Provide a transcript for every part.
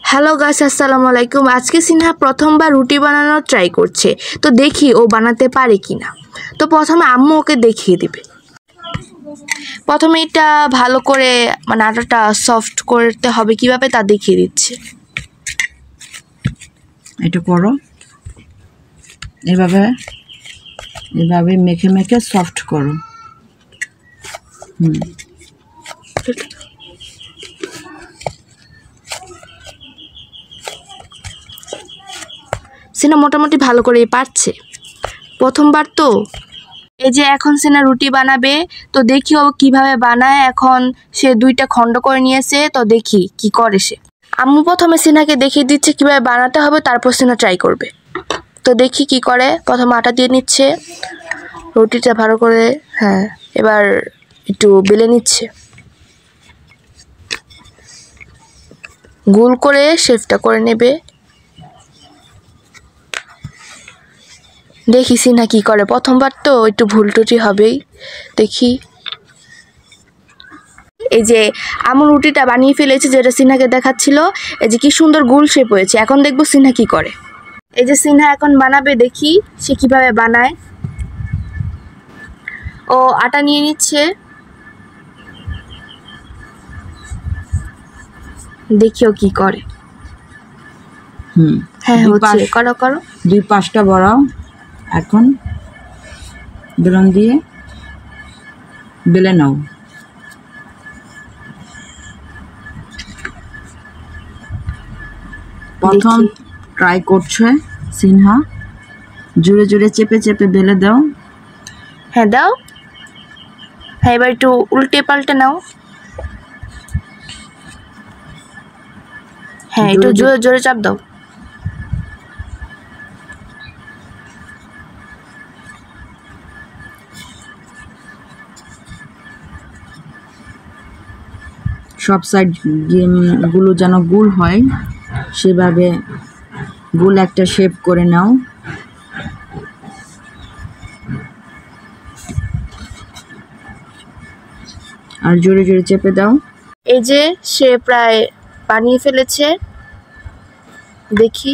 Hello guys, আসসালামু আলাইকুম। আজকে সিনহা প্রথমবার রুটি বানানোর ট্রাই করছে, তো দেখি ও বানাতে পারে কিনা। তো প্রথমে আম্মু ওকে দেখিয়ে দিবে। প্রথমে এটা ভালো করে আটাটা সফট করতে হবে, কিভাবে তা দেখিয়ে দিচ্ছে। এটা করো, এভাবে এভাবে মেখে মেখে সফট করো। সিনহা মোটামুটি ভালো করেই পারছে, প্রথমবার তো। এই যে এখন সিনহা রুটি বানাবে, তো দেখি ও কিভাবে বানায়। এখন সে 2টা খণ্ড করে নিয়েছে, তো দেখি কি করে সে। আম্মু প্রথমে সিনহাকে দেখিয়ে দিচ্ছে কিভাবে বানাতে হবে, তারপর সিনহা ট্রাই করবে। তো দেখি কি করে। প্রথমে আটা দিয়ে নিচ্ছে, রুটিটা ভালো করে, হ্যাঁ, এবার একটু বেলে নিচ্ছে, গোল করে শেপটা করে নেবে। দেখি সিনহা কি করে, প্রথমবার তো একটু ভুল টুটি হবেই। দেখি, এই যে আমার রুটিটা বানিয়ে ফেলেছে, যেটা সিনহাকে দেখাচ্ছিল। এই যে কি সুন্দর গোল শেপ হয়েছে। এখন দেখবো সিনহা কি করে। এই যে সিনহা এখন বানাবে, দেখি সে কিভাবে বানায়। ও আটা নিয়ে নিচ্ছে, দেখিও কি করে। হ্যাঁ, হচ্ছে, করো করো। 2 পাশটা বড়াও। এখন বেলন দিয়ে বেলে নাও। প্রথম ট্রাই করছে সিনহা, জোরে জোরে চেপে চেপে বেলে দাও। হ্যাঁ, দাও। হ্যাঁ, এবার একটু উল্টে পাল্টে নাও। হ্যাঁ, একটু জোরে জোরে চাপ দাও। সব সাইড গুলো যেন গোল হয়, সেভাবে গোল একটা শেপ করে নাও। আর জোরে জোরে চেপে দাও। এই যে সে প্রায় বানিয়ে ফেলেছে, দেখি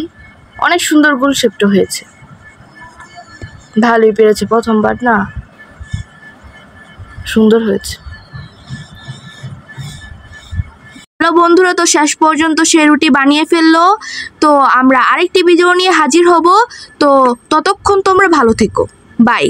অনেক সুন্দর গোল শেপটা হয়েছে। ভালোই পেরেছে, প্রথমবার না, সুন্দর হয়েছে। হ্যালো বন্ধুরা, তো শেষ পর্যন্ত সে রুটি বানিয়ে ফেললো। তো আমরা আরেকটি ভিডিও নিয়ে হাজির হব। তো ততক্ষণ তোমরা ভালো থেকো, বাই।